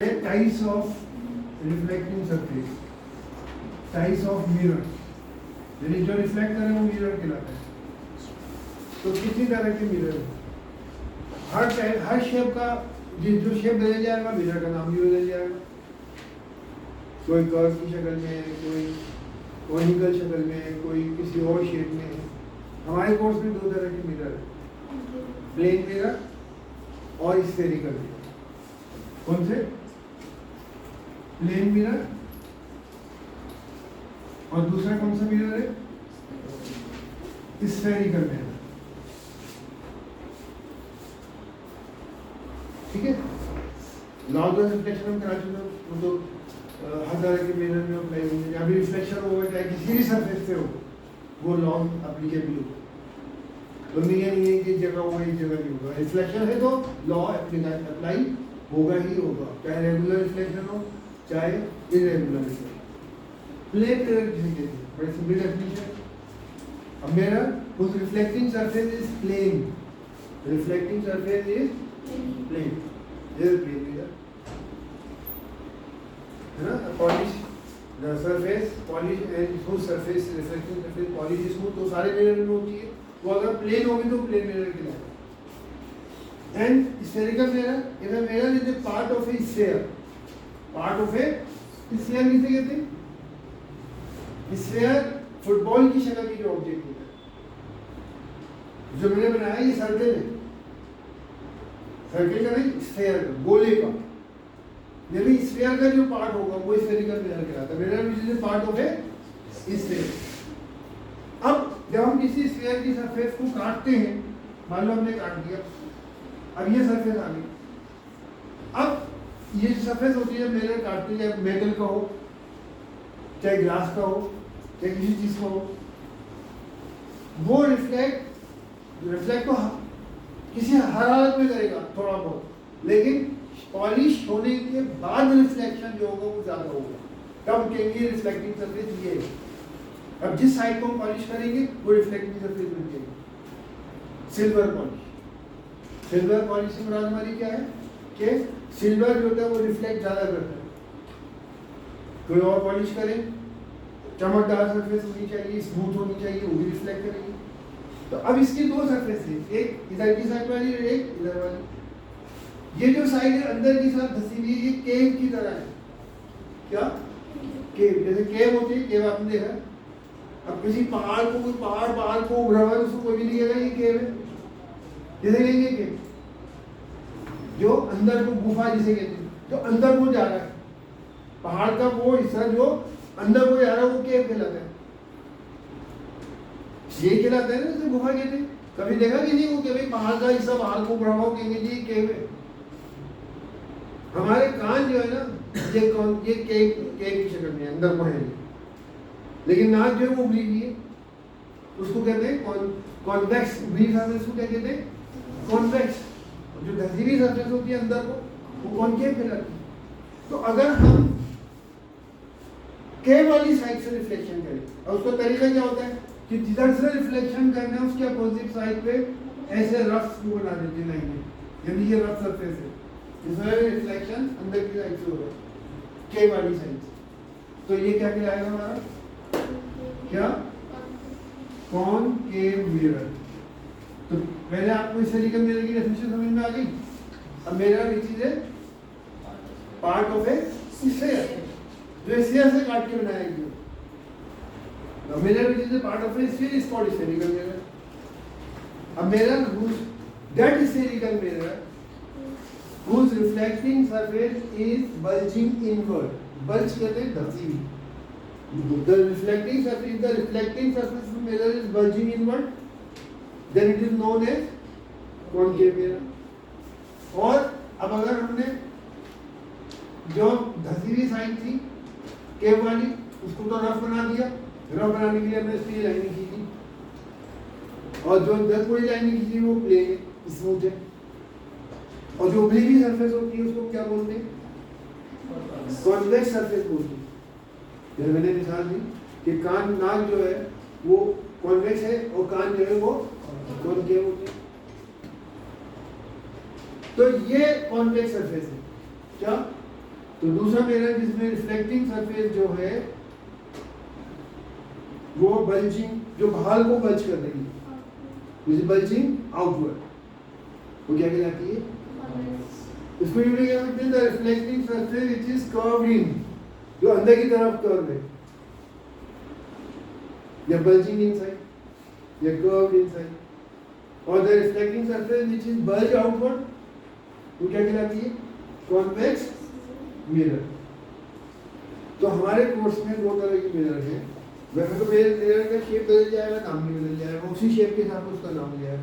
Types of reflecting surface, types of mirror, यानी जो reflect करे वो मिरर कहलाता है। तो कितनी तरह के मिरर है, हर शेप का जो शेप बदल जाएगा मिरर का नाम भी बदल जाएगा। कोई कर्व की शक्ल में, कोई कॉनिकल शक्ल में, कोई किसी और शेप में। हमारे कोर्स में दो तरह के मिरर है, प्लेन मिरर और स्फेरिकल मिरर। कौन से? प्लेन मिरर और दूसरा कौन सा मिरर है? Spherical mirror. ठीक है, लॉ ऑफ रिफ्लेक्शन हम करा चुके हैं, वो तो हर तरह के मिरर में अप्लाई होंगे। अभी रिफ्लेक्शन होगा चाहे किसी भी सरफेस पे हो, वो लॉ एप्लीकेबल होगा। तो ये नहीं है कि जगह होगा एक जगह नहीं होगा। रिफ्लेक्शन है तो लॉ अप्लाई होगा ही होगा, चाहे रेगुलर रिफ्लेक्शन हो चाहे इरेगुलर रिफ्लेक्शन। प्लेन मिरर किसे कहते हैं? बड़ी simple definition. A mirror whose reflecting surface is plane. The reflecting surface is plane. This is plane mirror. है ना? A polished the surface, polished and whose surface reflecting surface polished is smooth, तो सारे mirror में होती है। वो अगर plane होगी तो प्लेन मिरर कहलाएगा। And spherical mirror, if a mirror is a part of a sphere, part of a sphere किसे कहते हैं? स्फीयर फुटबॉल की शक्ल की जो ऑब्जेक्ट होता है, जो मैंने बनाया ये सर्कल है, सर्कल का नहीं, स्फीयर का, गोले का। यानी स्फीयर का जो पार्ट होगा वो स्फेरिकल मिरर कहलाता है। Mirror which is part of A sphere. अब जब हम किसी स्फीयर की सरफेस को काटते हैं, मान लो हमने काट दिया, अब ये सरफेस आ गई। अब ये जो सरफेस होती है मिरर काटते हैं, चाहे मेटल का हो, चाहे ग्लास का हो, चाहे किसी चीज का हो, वो रिफ्लेक्ट तो किसी हर हालत में करेगा थोड़ा बहुत, लेकिन पॉलिश होने के बाद रिफ्लेक्शन जो होगा वो ज्यादा होगा। तब कहेंगे रिफ्लेक्टिंग सरफेस ये है। अब जिस साइड को हम पॉलिश करेंगे वो रिफ्लेक्टिंग सरफेस बन जाएगी। सिल्वर पॉलिश, सिल्वर पॉलिश से मुराद हमारी क्या है कि सिल्वर जो होता है वो रिफ्लेक्ट ज्यादा करता है। कोई और पॉलिश करें, चमकदार सरफेस होनी चाहिए, स्मूथ होनी चाहिए, वो भी रिफ्लेक्ट करेगी। तो अब इसकी दो सरफेस है, एक इधर की साइड वाली और एक इधर वाली। ये जो साइड है अंदर की साथ धसी हुई है, ये केव की तरह है। क्या? केव, जैसे केव होती है, केव आपने देखा। अब किसी पहाड़ को, कोई पहाड़ को उभरा हुआ है, उसको कोई भी नहीं कहेगा ये केव है। जैसे कहेंगे केव, जो अंदर को गुफा जिसे कहते हैं, जो अंदर को जा रहा है, पहाड़ का वो हिस्सा जो अंदर को जा रहा है वो केव कहलाता है। ये कहलाता है ना, जैसे गुफा कहते हैं। कभी देखा कि नहीं वो कि भाई पहाड़ का हिस्सा पहाड़ को बढ़ाओ, कहेंगे जी केव है। हमारे कान जो है ना, ये केव की शक्ल में अंदर को है, लेकिन नाक जो है वो उभरी हुई है, उसको कहते हैं कॉन्वेक्स। उभरी सरफेस को क्या कहते हैं? कॉन्वेक्स। जो धसी हुई सरफेस होती है अंदर को, वो कॉनकेव कहलाती है। तो अगर हम केव वाली साइड से रिफ्लेक्शन करें, और उसका तरीका क्या होता है कि जिधर से रिफ्लेक्शन करना है उसके अपोजिट साइड पे ऐसे रफ वो बना देते हैं लाइनें, यानी ये रफ सरफेस है जिसमें रिफ्लेक्शन अंदर की साइड से हो रहा है, केव वाली साइड से। तो ये क्या कहलाएगा हमारा? क्या? Concave mirror. तो पहले आपको स्फेरिकल मिरर की डेफिनेशन समझ में आ गई। अब mirror which is a part of A sphere, जो स्फीयर से काट के बनाया गया। The mirror which is a part of a sphere is called spherical mirror. A mirror that spherical mirror whose reflecting surface is bulging inward. Bulge कहते हैं धसी हुई। The reflecting surface of the mirror is bulging inward, then it is known as concave mirror. और अब अगर हमने जो धसी हुई side थी केव वाली, उसको तो रफ बना दिया। रफ बनाने के लिए हमने इसकी लाइनिंग खींची, और जो 10 कोई लाइनिंग खींची वो प्लेन है, स्मूथ है। और जो उभरी हुई सरफेस होती है उसको क्या बोलते हैं? कॉन्वेक्स सरफेस बोलते हैं। जैसे मैंने मिसाल दी कि कान, नाक जो है वो कॉन्वेक्स है और कान जो है वो कॉनकेव होते हैं। तो ये कॉन्वेक्स सरफेस है। क्या? तो दूसरा मिरर जिसमें रिफ्लेक्टिंग सरफेस जो है वो बल्जिंग, जो बाहर को बल्ज कर रही है, बल्जिंग आउटवर्ड, वो क्या कहलाती है? इसको यूं क्या कहते हैं? The reflecting surface which is curved in, जो अंदर की तरफ कर्व है, या बल्जिंग इनसाइड या कर्व्ड इनसाइड, और the reflecting surface which is bulge outward, वो क्या कहलाती है? Convex mirror. तो हमारे कोर्स में दो तरह की मिरर है। वैसे तो मेरे मिरर का शेप बदल जाएगा, नाम भी बदल जाएगा, उसी शेप के साथ उसका नाम लिया है।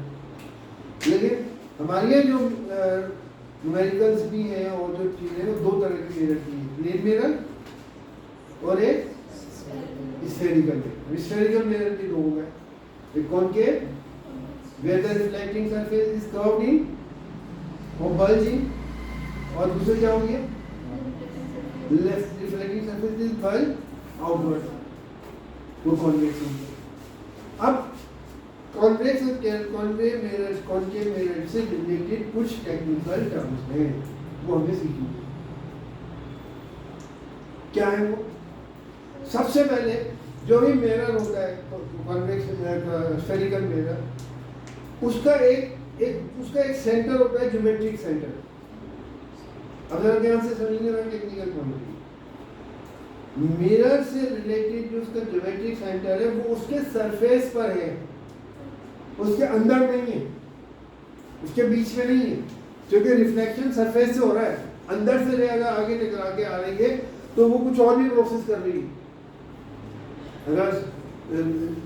लेकिन हमारी ये जो न्यूमेरिकल्स भी हैं और जो चीज़ें हैं, वो दो तरह की मिरर की है, प्लेन मिरर और एक स्फेरिकल मिरर। स्फेरिकल मिरर की दो हो गए, एक concave where the reflecting surface is curved in और bulge in, और दूसरे क्या हो गया? Left reflecting surface is bulge outward, वो convex होंगे। अब convex और concave mirror से related कुछ technical terms हैं, वो हमें सीखनी है। क्या है वो? सबसे पहले जो भी मिरर होता है, convex spherical mirror, उसका एक सेंटर होता है, ज्योमेट्रिक सेंटर। अब जरा ध्यान से समझिए ना टेक्निकल पॉइंट। मिरर से रिलेटेड जो उसका ज्योमेट्रिक सेंटर है वो उसके सरफेस पर है, उसके अंदर नहीं है, उसके बीच में नहीं है, क्योंकि रिफ्लेक्शन सरफेस से हो रहा है। अंदर से अगर आगे टकरा के आ रही है तो वो कुछ और भी प्रोसेस कर रही है। अगर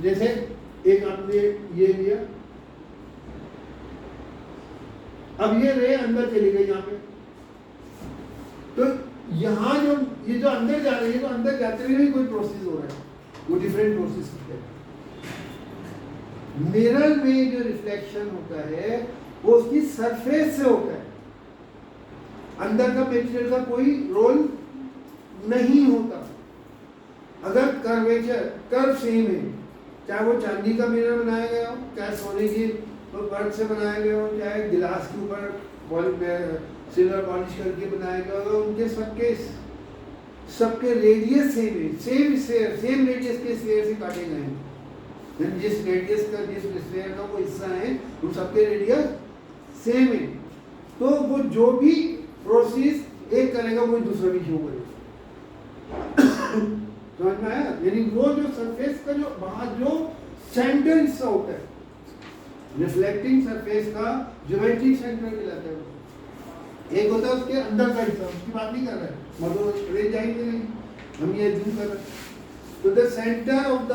जैसे एक आपने ये लिया, अब ये रे अंदर चली गई यहाँ पे, तो यहाँ जो ये जो अंदर जा रही है, तो अंदर जाते हुए भी कोई प्रोसेस हो रहा है, वो डिफरेंट प्रोसेस होते हैं। मिरर में जो रिफ्लेक्शन होता है वो उसकी सरफेस से होता है, अंदर का मटेरियल का कोई रोल नहीं होता। अगर कर्वेचर कर्व सेम है, चाहे वो चांदी का मिरर बनाया गया हो, चाहे सोने की वर्क से बनाया गया हो, चाहे गिलास के ऊपर सिल्वर पॉलिश करके बनाया गया हो, उनके सबके रेडियस सेम है, सेम रेडियस के स्फीयर से काटे गए हैं। जिस रेडियस का, जिस स्फीयर का वो हिस्सा है, उन सबके रेडियस सेम है। तो वो जो भी प्रोसेस एक करेगा वो दूसरा भी शो करेगा। समझ में आया? यानी वो जो सरफेस का जो बाहर जो सेंटर हिस्सा होता है, रिफ्लेक्टिंग सरफेस का ज्योमेट्रिक सेंटर कहलाता है। एक होता है उसके अंदर का हिस्सा, उसकी बात नहीं कर रहे हैं, मतलब रेंज आएंगे नहीं, हम ये जूम कर रहे हैं। तो the centre of the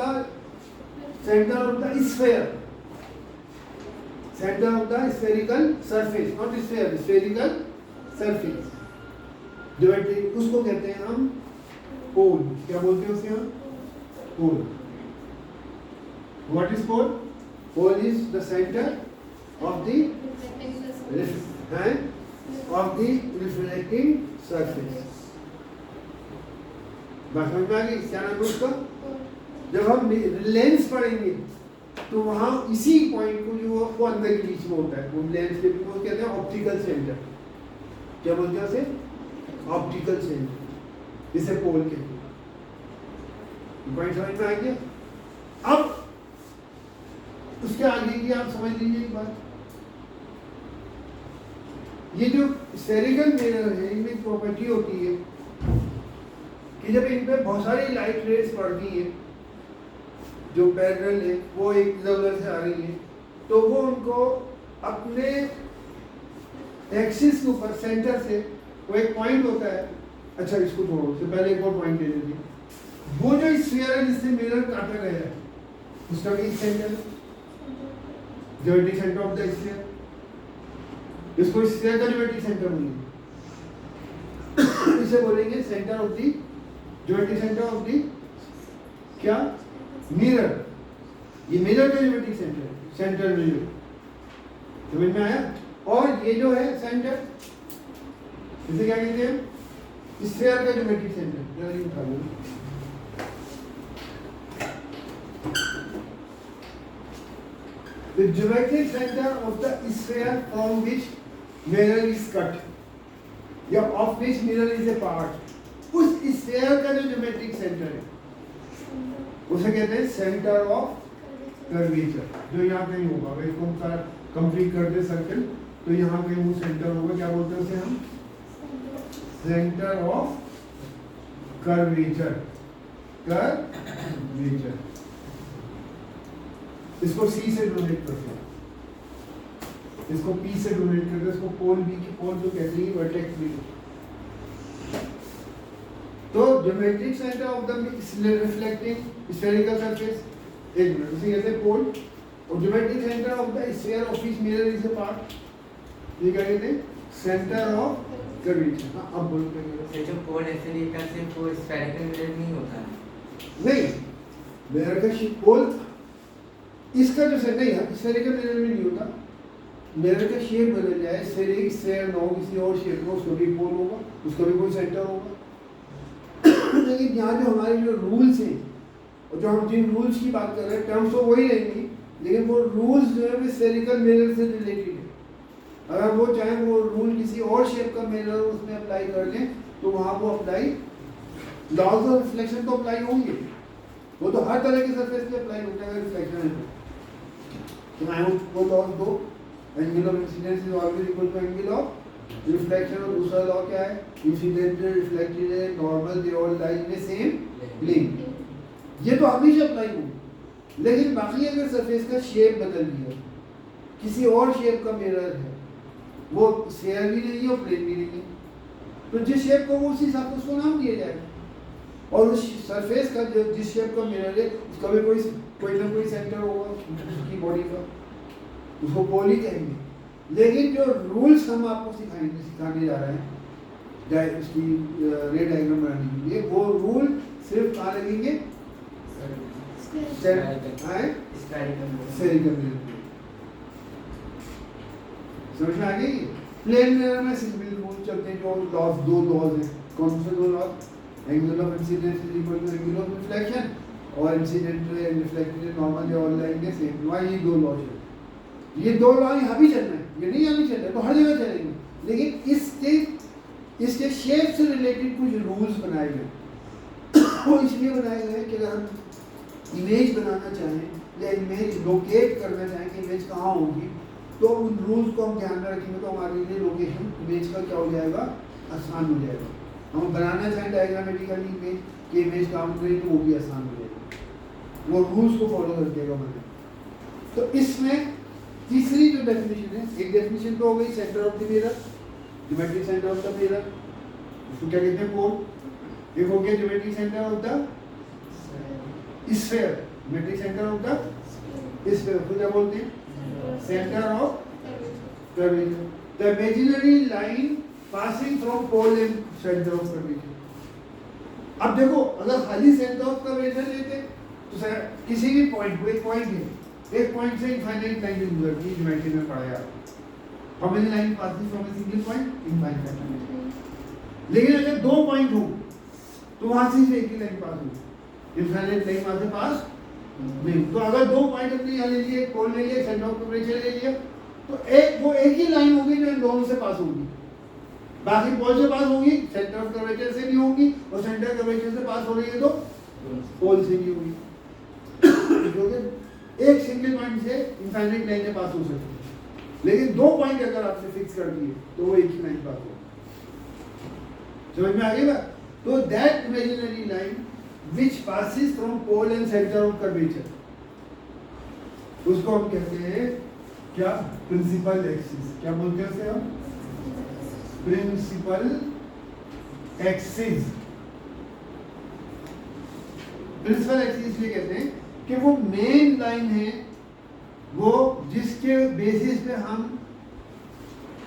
spherical surface, not sphere, spherical surface geometric, उसको कहते हैं हम पोल। क्या बोलते हैं उसे हम? Pole. What is pole? Pole is the centre of the reflecting surface. बात समझ में आ गई? क्या नाम है उसका? जब हम लेंस पढ़ेंगे तो वहां इसी पॉइंट को जो वो अंदर के बीच में होता है, वो लेंस के बीच में कहते हैं ऑप्टिकल सेंटर। क्या बोलते हैं उसे? ऑप्टिकल सेंटर, जिसे पोल कहते हैं। पॉइंट समझ में आ गया? अब उसके आगे की आप समझ लीजिए एक बात, ये जो स्फेरिकल मिरर है, इनमें एक प्रॉपर्टी होती है कि जब इन पे बहुत सारी लाइट रेज पड़ती है जो पैरेलल है, वो एक इधर से आ रही है, तो वो उनको अपने एक्सिस के ऊपर सेंटर से वो एक पॉइंट होता है। अच्छा, इसको छोड़ो, उससे पहले एक और पॉइंट दे देते। वो जो स्फीयर है जिससे मिरर काटा गया है, उसका भी सेंटर है, geometric centre of the sphere. इसको स्फीयर का ज्योमेट्रिक सेंटर बोलेंगे, इसे बोलेंगे centre of the geometric centre of the क्या? मिरर। ये मिरर का ज्योमेट्रिक सेंटर है, सेंटर मिरर। समझ में आया? और ये जो है सेंटर, इसे क्या कहते हैं? स्फीयर का ज्योमेट्रिक सेंटर। जरा ये उठा लो। The geometric center of the sphere from which mirror is cut. या of which mirror is a part, उस स्फीयर का जो ज्योमेट्रिक सेंटर है उसे कहते हैं सेंटर ऑफ कर्वेचर, जो यहाँ कहीं होगा। अगर इसको कंप्लीट कर दे सर्कल तो यहाँ कहीं वो सेंटर होगा, क्या बोलते हैं उसे हम, सेंटर ऑफ कर्वेचर, कर्वेचर। इसको सी से डोनेट करते हैं, इसको पी से डोनेट करते हैं, इसको पोल बी की पोल जो कहते हैं वर्टेक्स बी। तो geometric centre of the reflecting spherical surface, एक मिनट, इसे कहते हैं पोल, और geometric centre of the sphere of which mirror is a part, ये क्या कहते हैं, सेंटर ऑफ कर्वेचर। हाँ, अब बोलते हैं जो पोल स्फेरिकल सिर्फ वो स्फेरिकल मिरर नहीं होता है, नहीं, मिरर का पोल इसका जो सेंटर है स्फेरिकल मिरर में नहीं होता। मिरर का शेप बदल जाए, स्फेरिक स्फीयर ना हो किसी और शेप में, उसका भी पोल होगा, उसका भी कोई सेंटर होगा। लेकिन यहाँ जो हमारे जो रूल्स हैं और जो हम जिन रूल्स की बात कर रहे हैं, टर्म्स तो वही रहेंगी, लेकिन वो रूल्स जो है वो स्फेरिकल मिरर से रिलेटेड है। अगर वो चाहे वो रूल किसी और शेप का मिरर उसमें अप्लाई कर लें तो वहाँ वो अप्लाई, लॉज ऑफ रिफ्लेक्शन तो अप्लाई होंगे, वो तो हर तरह के सरफेस पे अप्लाई होता है रिफ्लेक्शन है तो मैं वो लॉज दो, angle of incidence is always equal to angle of reflection, और दूसरा लॉ क्या है, इंसिडेंटल रिफ्लेक्टेड है normal they all lie in same plane, ये तो हमेशा अप्लाई होगा। लेकिन बाकी अगर सरफेस का शेप बदल दिया, किसी और शेप का मिरर है, वो स्फीयर भी नहीं है और प्लेन भी नहीं है, तो जिस शेप को वो उसी हिसाब से उसको नाम दिया जाएगा। और उस सरफेस का जो जिस शेप का मिरर है उसका भी कोई ना कोई सेंटर होगा उसकी बॉडी का, उसको पोल ही कहेंगे। लेकिन जो रूल्स हम आपको सिखाने जा रहे हैं उसकी रे डायग्राम बनाने के लिए, वो रूल सिर्फ कहाँ लगेंगे, स्फेरिकल मिरर। समझ में आ गई? प्लेन मिरर में सिंपल रूल चलते हैं, जो लॉज, दो लॉज हैं। कौन से दो laws, angle of incidence is equal to angle of reflection, और incident and reflected normal all line के सेम, वहाँ ये दो लॉज है। ये दो लॉ यहाँ भी चलना है, ये नहीं यहाँ भी चल रहा है, तो हर जगह चलेंगे। लेकिन इसके शेप से रिलेटेड कुछ रूल्स बनाए गए वो इसलिए बनाए गए कि अगर हम इमेज बनाना चाहें या इमेज लोकेट करना चाहें कि इमेज कहाँ होगी, तो उन रूल्स को हम ध्यान में रखेंगे तो हमारे लिए लोकेशन इमेज का क्या हो जाएगा, आसान हो जाएगा। हम बनाना चाहें डायग्रामेटिकली इमेज कि इमेज कहाँ बन रही, तो वो भी आसान हो जाएगा, वो रूल्स को फॉलो करके बने। तो इसमें तीसरी जो डेफिनेशन है, एक डेफिनेशन तो हो गई centre of the mirror, geometric centre of the mirror, उसको क्या कहते हैं, पोल। एक हो गया geometric centre of the sphere, geometric centre of the sphere को क्या बोलते हैं, centre of curvature, the imaginary line passing from pole and centre of curvature. अब देखो, अगर खाली सेंटर ऑफ कर्वेचर लेते तो सर किसी भी पॉइंट को, एक पॉइंट है, एक पॉइंट से इनफाइनाइट लाइन गुजरती है, ज्योमेट्री में पढ़ा है। How many line passing from a single point, infinite. लेकिन अगर दो पॉइंट हो तो वहां से एक ही लाइन पास हो, इनफाइनाइट लाइन वहां से पास नहीं। तो अगर दो पॉइंट अपने यहाँ ले लिए, पोल ले लिया, सेंटर ऑफ कर्वेचर ले लिया, तो वो एक ही लाइन होगी जो इन दोनों से पास होगी। बाकी पोल से पास होगी, सेंटर ऑफ कर्वेचर से नहीं होगी, और सेंटर कर्वेचर से पास हो रही है तो पोल से नहीं होगी। एक सिंगल पॉइंट से इनफाइनाइट लाइन पास हो सकती है, लेकिन दो पॉइंट अगर आपसे फिक्स कर दिए तो वो एक ही लाइन पास हो। समझ में आ गई बात? तो that imaginary line which passes from pole and centre of curvature, उसको हम कहते हैं क्या, प्रिंसिपल एक्सिस। क्या बोलते हैं उसे हम, प्रिंसिपल एक्सिस। प्रिंसिपल एक्सिस इसलिए कहते हैं कि वो मेन लाइन है, वो जिसके बेसिस पे हम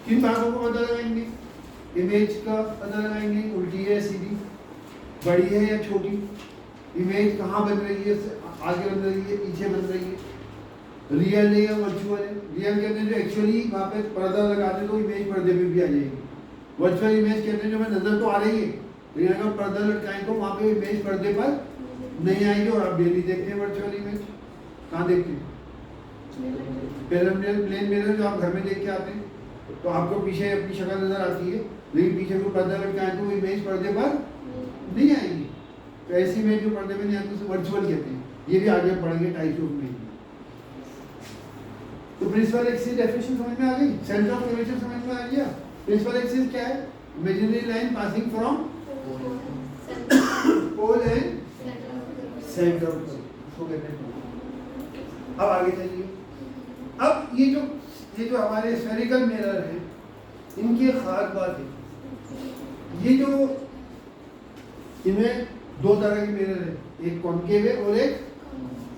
किन भागों को पता लगाएंगे, इमेज का पता लगाएंगे, उल्टी है सीधी, बड़ी है या छोटी, इमेज कहाँ बन रही है, आगे बन रही है, पीछे बन रही है, रियल है या वर्चुअल है। रियल कहते हैं जो एक्चुअली वहाँ पे पर्दा लगा दे तो इमेज पर्दे पे भी आ जाएगी। वर्चुअल इमेज कहते हैं जो हमें नजर तो आ रही है, लेकिन अगर पर्दा लटकाएं तो वहाँ पे इमेज पर्दे पर नहीं आएगी। और आप डेली देखते हैं वर्चुअल इमेज, कहाँ देखते हैं, प्लेन मिरर जो आप घर में देख के आते हैं, तो आपको पीछे अपनी शक्ल नजर आती है, लेकिन पीछे को पर्दा लटका है तो वो इमेज पर्दे पर नहीं आएगी। तो ऐसी इमेज जो पर्दे में नहीं आती उसे वर्चुअल कहते हैं। ये भी आगे पढ़ेंगे टाइप ऑफ इमेज। तो प्रिंसिपल एक्सिस डेफिनेशन समझ में आ गई, सेंटर ऑफ कर्वेचर समझ में आ गया। प्रिंसिपल एक्सिस क्या है? Imaginary line passing from pole and centre of उसको कहते हैं। अब आगे चलिए। अब ये जो हमारे स्फेरिकल मिरर है, इनकी एक खास बात है, ये जो इनमें दो तरह के मिरर है, एक कॉनकेव है और एक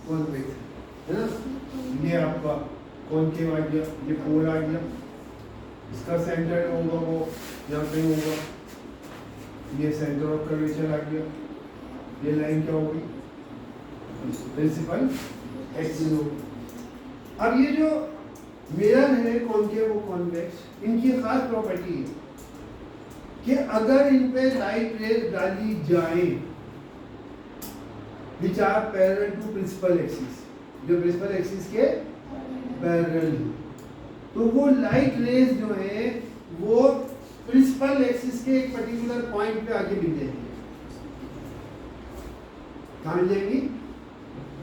कॉन्वेक्स है ना। ये आपका कॉनकेव आ गया, ये पोल आ गया, इसका सेंटर होगा वो यहाँ पे होगा, ये सेंटर ऑफ कर्वेचर आ गया, ये लाइन क्या होगी? प्रिंसिपल एक्सिस होगी। अब ये जो मिरर है कॉनकेव और कॉन्वेक्स, इनकी खास प्रॉपर्टी है कि अगर इन पे लाइट रेज डाली जाए which are parallel to principal axis, जो प्रिंसिपल एक्सिस के पैरेलल है, तो वो लाइट रेज जो है वो प्रिंसिपल एक्सिस के एक पर्टिकुलर पॉइंट पे आके मिल जाएंगी। कहाँ मिल जाएंगी?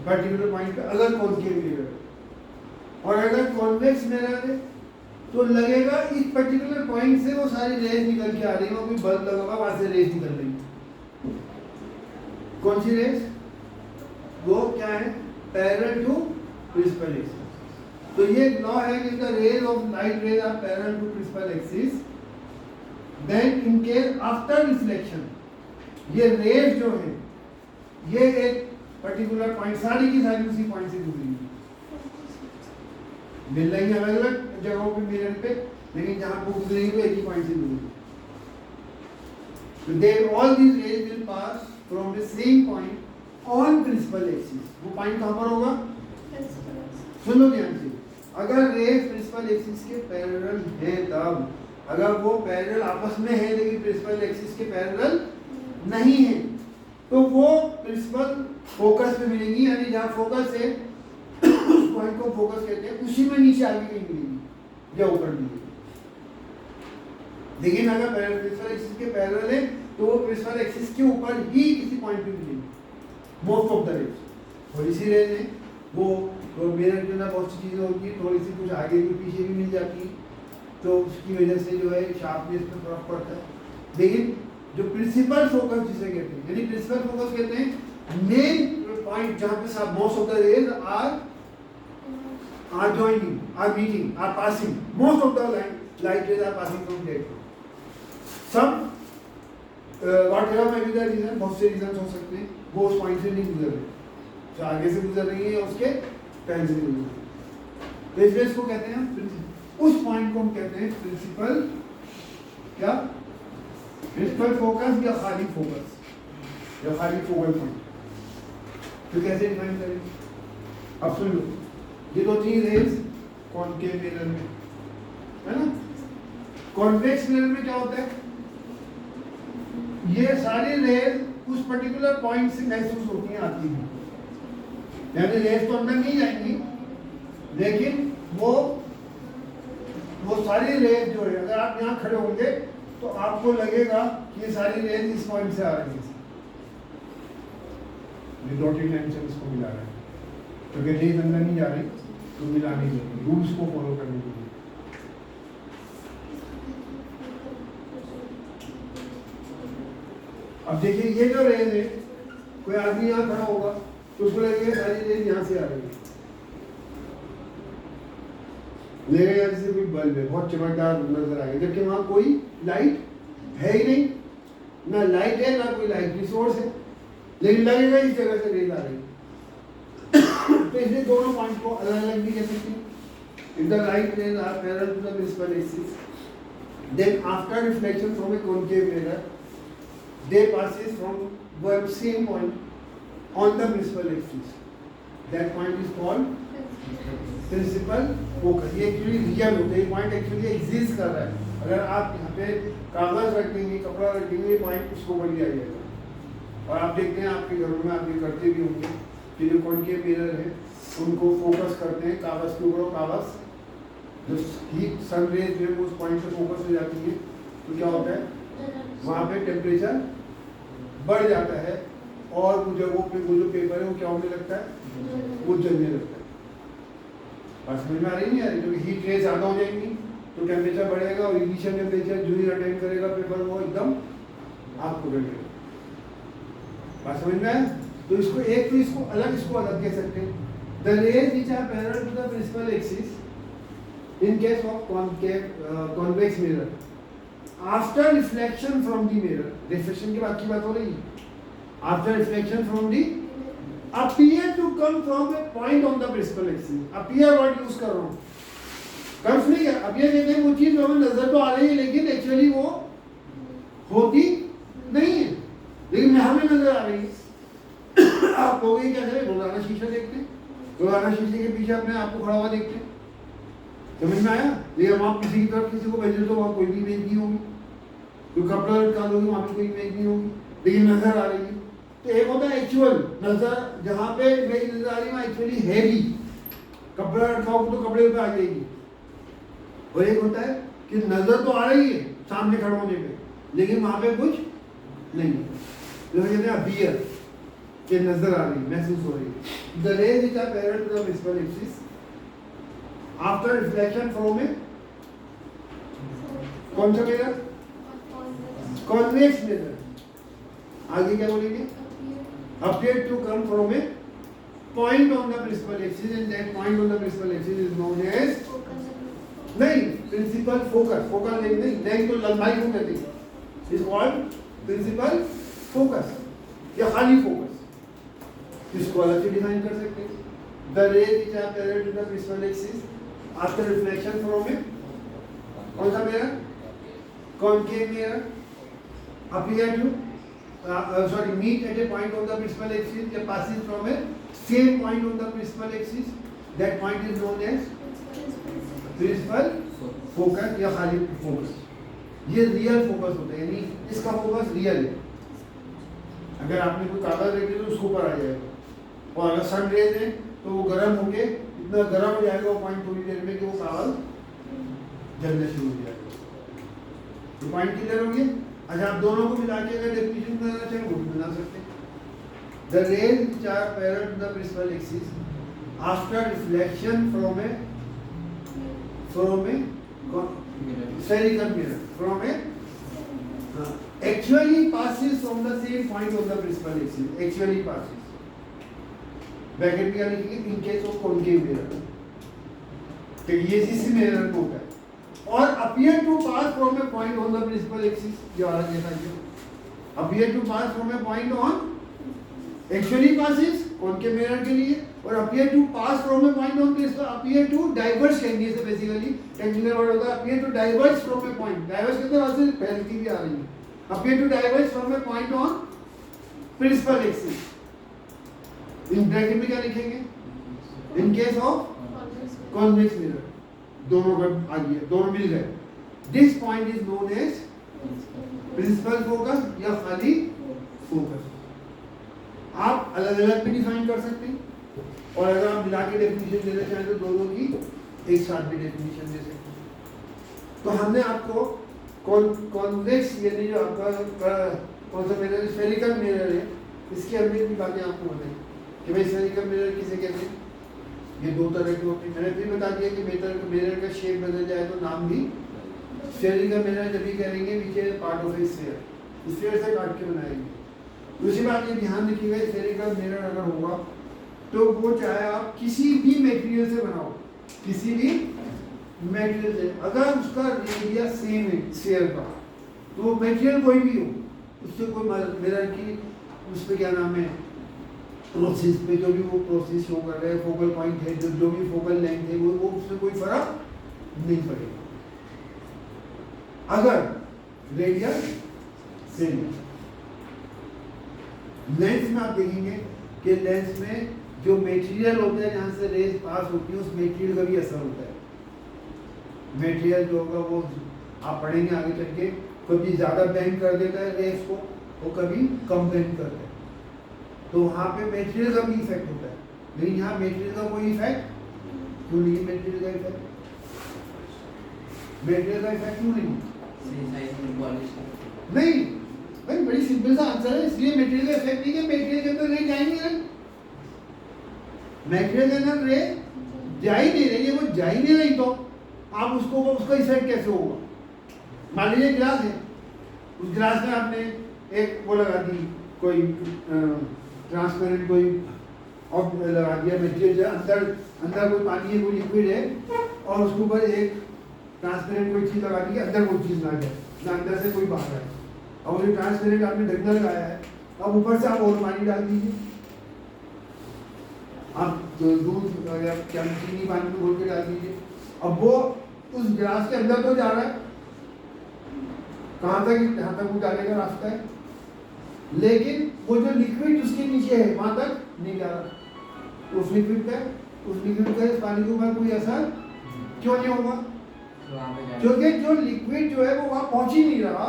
पर्टिकुलर पॉइंट पे, अगर कॉनकेव मिरर। और अगर कॉन्वेक्स मिरर है तो लगेगा इस पर्टिकुलर पॉइंट से वो सारी रेज निकल के आ रही है, कोई बल्ब लगा हुआ वहां से रेज निकल रही है। कौन सी रेज? वो क्या है? Parallel to principal axis. तो ये लॉ है कि the rays of light rays are parallel to principal axis, then in case after reflection ये रेज जो है ये एक पर्टिकुलर पॉइंट, सारी की सारी उसी पॉइंट से गुजरी मिल रही है अलग अलग जगहों पे मिरर पे, लेकिन जहां वो गुजरेगी वो एक ही पॉइंट से गुजरेगी। तो they all these rays will pass from the same point on principal axis. वो पॉइंट कहां पर होगा? सुनो ध्यान से, अगर रेज प्रिंसिपल एक्सिस के पैरेलल है तब, अगर वो पैरेलल आपस में है लेकिन प्रिंसिपल एक्सिस के पैरेलल नहीं है तो वो प्रिंसिपल फोकस पे मिलेंगी, यानी जहां फोकस है उस पॉइंट को फोकस कहते हैं, उसी में नीचे आगे कहीं मिलेगी या ऊपर मिलेगी। लेकिन अगर प्रिंसिपल एक्सिस के पैरेलल है तो वो प्रिंसिपल एक्सिस के ऊपर ही किसी पॉइंट पे मिलेगी मोस्ट ऑफ द रेज। थोड़ी सी रेज है वो तो मिरर के अंदर बहुत सी चीजें होती है, थोड़ी सी कुछ आगे भी पीछे भी मिल जाती है, तो उसकी वजह से जो है शार्पनेस पे फर्क पड़ता है। लेकिन जो प्रिंसिपल फोकस जिसे कहते हैं, यानी प्रिंसिपल फोकस कहते हैं मेन पॉइंट जहां पे सब most of the rays are joining, are meeting, are passing. Most of the light rays are passing from that. Some whatever may be the reason, बहुत से reasons हो सकते हैं, वो उस पॉइंट से नहीं गुजर रहे, जो आगे से गुजर रही है या उसके पहले से गुजर रही है। तो इसलिए इसको कहते हैं, उस पॉइंट को हम कहते हैं प्रिंसिपल क्या? प्रिंसिपल फोकस या खाली फोकस या खाली फोकल पॉइंट। तो कैसे डिफाइन करेंगे? अब सुन लो, ये दो तीन रेज कॉनकेव मिरर में है ना। कॉन्वेक्स मिरर में क्या होता है? ये सारी रेज उस पर्टिकुलर पॉइंट से महसूस होती हैं, आती हैं, यानी रेज तो अंदर नहीं जाएंगी, लेकिन वो सारी रेज जो है, अगर आप यहाँ खड़े होंगे तो आपको लगेगा कि ये सारी रेज इस पॉइंट से आ रही है। ये डॉटेड लाइन से इसको मिला रहा है, क्योंकि रेज अंदर नहीं जा रही तो मिलानी चाहिए, रूल्स को फॉलो करने के लिए। अब देखिए ये जो रेज है, कोई आदमी यहाँ खड़ा होगा तो उसको लगेगा सारी रेज यहाँ से आ रही है, लगेगा जैसे कोई बल्ब है बहुत चमकदार नजर आएगा, जबकि वहां कोई लाइट है ही नहीं, ना लाइट है ना कोई लाइट रिसोर्स है, लेकिन लगेगा इस जगह से रेज आ रही है। तो इसलिए दोनों पॉइंट को अलग अलग भी कह सकते हैं। If the light rays are parallel to the principal axis, then after reflection from a concave mirror, they passes from one same point on the principal axis. That point is called principal focus. ये actually real होता है, ये point actually exist कर रहा है। अगर आप यहाँ पे कागज रख देंगे, कपड़ा रख देंगे, ये पॉइंट उसको बन जाएगा। और आप देखते हैं आपके घरों में आप ये करते भी होंगे कि जो कॉनकेव मिरर है उनको फोकस करते हैं कागज के ऊपर, कागज जो हीट सन रेज जो है वो उस पॉइंट से फोकस हो जाती है, तो क्या होता है, वहाँ पे टेम्परेचर बढ़ जाता है और वो जगहों पे वो जो पेपर है वो क्या होने लगता है, वो जलने लगता है। बात समझ में आ रही नहीं आ रही? क्योंकि हीट रेज ज़्यादा हो जाएंगी तो टेम्परेचर बढ़ेगा और इनिशियल टेम्परेचर जो ही अटेंड करेगा पेपर वो एकदम आग पकड़ लेगा। बात समझ में आया? तो इसको एक तो इसको अलग कह सकते हैं। The rays which are parallel to the principal axis in case of convex mirror after reflection from the mirror, reflection के बाद की बात हो रही है, after reflection from the appear to come from a point on the principal axis. appear word use कर रहा हूँ, कर्व नहीं है। appear कहते हैं वो चीज जो हमें नजर तो आ रही है लेकिन एक्चुअली वो होती नहीं है, लेकिन हमें नजर आ रही है। आप लोग क्या करें, रोजाना शीशा देखते हैं, रोजाना शीशे के पीछे अपने आप को खड़ा हुआ देखते हैं, समझ में आया? लेकिन आप किसी की तरफ किसी को भेज दो वहाँ कोई भी इमेज नहीं होगी, कोई कपड़ा लटका दोगे वहाँ पे कोई इमेज नहीं होगी, लेकिन नजर आ रही है। तो एक होता है एक्चुअल नजर, जहाँ पे इमेज नजर आ रही है वहाँ एक्चुअली है भी, कपड़ा लटकाओगे तो कपड़े पे आ जाएगी। और एक होता है कि नजर तो आ रही है सामने खड़े होने पे लेकिन वहाँ पे कुछ नहीं है, जो कहते हैं अपीयर के नजर आ रही, महसूस हो रही। The rays which are parallel to the principal axis after reflection from a कौन सा मिरर, कॉन्वेक्स मिरर, आगे क्या बोलेंगे, appear to come from a point on the principal axis and that point on the principal axis is known as नहीं principal focus, focus नहीं तो लंबाई को कहते हैं, इज कॉल्ड प्रिंसिपल फोकस या खाली फोकस। इसको अलग से डिफाइन कर सकते हैं। The rays which are parallel to the principal axis after reflection from a कौन सा mirror, concave mirror, appear to meet at a point on the principal axis या passes from a same point on the principal axis, that point is known as principal focus या खाली focus. ये real focus होता है, यानी इसका focus real है। अगर आपने कोई कागज रख दिया तो उसके ऊपर आ जाएगा, और अगर सन रेज है तो वो गर्म होके इतना गर्म हो जाएगा वो पॉइंट थोड़ी देर में कि वो कागज जलना शुरू हो जाएगा। तो पॉइंट किधर हो गया? अच्छा, आप दोनों को मिला के अगर डेफिनेशन बनाना चाहें वो भी बना सकते हैं। The rays which are parallel to the principal axis after reflection from a spherical mirror from a actually passes from the same point on the principal axis, actually passes, bracket में क्या लिखेंगे, in case of concave mirror, तो ये इसी mirror में होता है। और appear to pass from a point on the principal axis, ये वाला जैसा है, appear to pass from a point on actually passes concave mirror के लिए, और appear to pass from a point on this, appear to diverge कहेंगे इसे basically, technical word होता है appear to diverge from a point, diverge कहते हैं वैसे फैलती भी आ रही है, appear to diverge from a point on principal axis। In bracket में क्या लिखेंगे, in case of convex mirror, दोनों का आ गया, दोनों मिल गए, this point is known as principal focus या खाली फोकस। आप अलग अलग भी डिफाइन कर सकते हैं, और अगर आप मिला के डेफिनेशन देना चाहें तो दोनों की एक साथ भी डेफिनेशन दे सकते हैं। तो हमने आपको कॉन्वेक्स यानी जो आपका कौन सा मिरर, स्फेरिकल मिरर है, इसकी अहमियत की बातें आपको बताई कि भाई स्फेरिकल मिरर किसे कहते हैं। ये दो तरह के होते हैं, मैंने फिर बता दिया कि मिरर का शेप बदल जाए तो नाम भी स्फेरिकल मिरर जब भी करेंगे which is part of A sphere, sphere से काट के बनाएंगे। दूसरी बात ये ध्यान रखिएगा, स्फेरिकल मिरर अगर होगा तो वो चाहे आप किसी भी मटेरियल से बनाओ, किसी भी मटेरियल से, अगर उसका एरिया सेम है स्फीयर का, तो मटेरियल कोई भी हो उससे कोई मिरर की उस पर क्या नाम है, प्रोसेस पे जो भी वो प्रोसेस शो कर रहे हैं, फोकल पॉइंट है, जो भी फोकल लेंथ है वो उससे कोई फर्क नहीं पड़ेगा अगर रेडियस सेम है। लेंस में आप देखेंगे कि लेंस में जो मटेरियल होता है जहाँ से रेज पास होती है उस मटेरियल का भी असर होता है। मटेरियल जो होगा वो आप पढ़ेंगे आगे चल के, कभी ज़्यादा बेंड कर देता है रेज को, वो कभी कम बेंड करता है, तो वहाँ पे मटेरियल का भी इफेक्ट होता है। लेकिन यहाँ मटेरियल का कोई इफेक्ट क्यों नहीं? मटेरियल का इफेक्ट क्यों नहीं? नहीं भाई, बड़ी सिंपल सा आंसर है। इसलिए मटेरियल का इफेक्ट नहीं है, मटेरियल के अंदर रे जाएंगे ना, मटेरियल के अंदर रे जा ही नहीं रही है, वो जा ही नहीं रही तो आप उसको उसका इफेक्ट कैसे होगा? मान लीजिए गिलास है, उस गिलास में आपने एक वो लगा दी, कोई ट्रांसपेरेंट कोई और लगा दिया मटेरियल, अंदर अंदर कोई पानी है, कोई लिक्विड है, और उसके ऊपर एक ट्रांसपेरेंट कोई चीज़ लगा दी, अंदर कोई चीज़ ना जाए, ना अंदर से कोई बाहर आए। और जो ट्रांसपेरेंट आपने ढक्कन लगाया है, अब ऊपर से आप और पानी डाल दीजिए, आप दूध या क्या चीनी पानी में घोल के डाल दीजिए। अब वो उस गिलास के अंदर तो जा रहा है, कहाँ तक वो डालने का रास्ता है, लेकिन वो जो लिक्विड उसके नीचे है वहां तक नहीं जा रहा। उस लिक्विड का इस पानी के ऊपर कोई असर क्यों नहीं होगा? क्योंकि जो लिक्विड जो है वो वहां पहुंच ही नहीं रहा,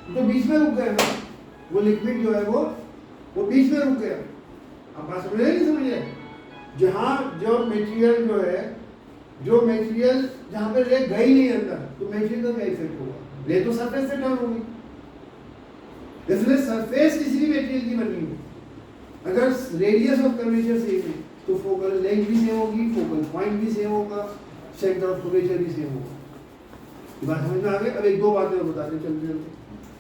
तो बीच में रुक गया ना, वो लिक्विड जो है वो बीच में रुक गया। आप बात समझ रहे नहीं समझ रहे? जहाँ जो मटेरियल जो है, जो मटेरियल जहाँ पे रे गई नहीं अंदर, तो मटेरियल का क्या इफेक्ट होगा? रे तो सरफेस से टर्न होगी, इसलिए सरफेस किसी भी मटेरियल की बनी है, अगर रेडियस ऑफ कर्वेचर सेम है तो फोकल लेंथ भी सेम होगी, फोकल पॉइंट भी सेम होगा, सेंटर ऑफ कर्वेचर भी सेम होगा। ये बात समझ में आ गई? अब एक दो बातें बताते चलते चलते।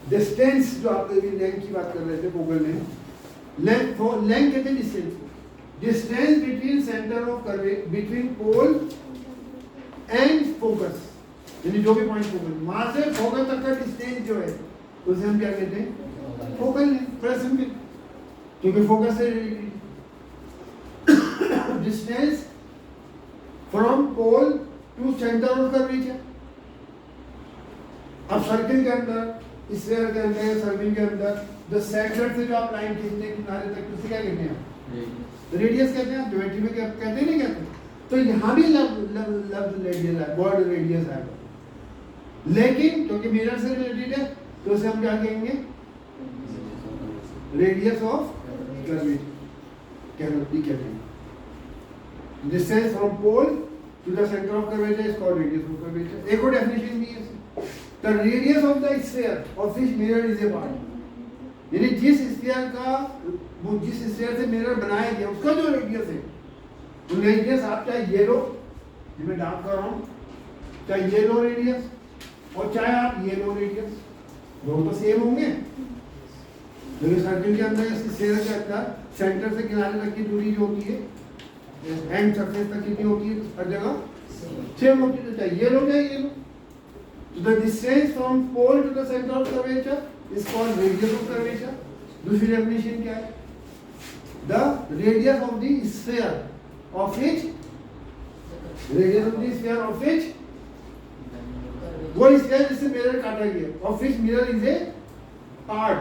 डिस्टेंस जो आप लेंथ की बात कर रहे थे, फोकल लेंथ कहते हैं distance, distance between centre of curvature between pole and focus, यानी जो भी पॉइंट फोकल, वहां से फोकल तक का डिस्टेंस जो है उसे हम क्या कहते हैं? Focal length. क्योंकि फोकस से distance from pole to centre of curvature. अब सर्किल के अंदर, स्फीयर के अंदर, सर्किल के अंदर जो सेंटर से जो आप लाइन खींचते हैं किनारे तक, उसे क्या कहते हैं? रेडियस कहते हैं। ज्योमेट्री में कहते हैं नहीं कहते? तो यहाँ भी लफ्ज रेडियस है, वर्ड रेडियस है, लेकिन क्योंकि मिरर से रिलेटेड है तो उसे हम क्या कहेंगे? रेडियस ऑफ कर्वेचर कहते हैं। Distance from pole to the centre of curvature is called radius of curvature. एक और डेफिनेशन भी है, the radius of the sphere of which mirror is a part, यानी जिस स्फीयर का, वो जिस स्फीयर से मिरर बनाया गया उसका जो रेडियस है, वो रेडियस आप चाहे ये लो, मैं डार्क कर रहा हूँ, चाहे ये लो रेडियस और चाहे आप ये लो रेडियस, दोनों तो सेम होंगे। लेकिन सर्किल के अंदर, स्फीयर के अंदर सेंटर से किनारे तक की दूरी जो होती है, एंड सरफेस तक कितनी होती है? हर जगह सेम होती है, चाहे ये लो चाहे ये लो। तो the distance from pole to the centre of curvature is called radius of curvature. दूसरी डेफिनेशन क्या है? The radius of the sphere of which, radius of the sphere of which, वो स्फीयर जिससे मिरर काटा गया, of which mirror is a part,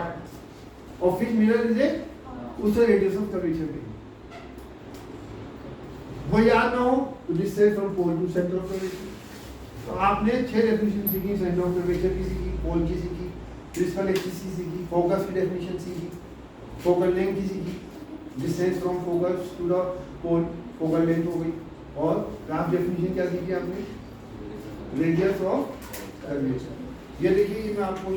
of which mirror is a, उसे radius of curvature कहेंगे। वो याद ना हो तो distance from pole to centre of curvature. तो आपने 6 डेफिनेशन सीखी, सेंटर ऑफ कर्वेचर की सीखी, पोल की सीखी, प्रिंसिपल एक्सिस की सीखी, फोकस की डेफिनेशन सीखी, फोकल लेंथ की सीखी, distance from focus to the pole, focal length हो गई, और ग्राफ डेफिनेशन क्या सीखी आपने? Radius of curvature. ये देखिए, मैं आपको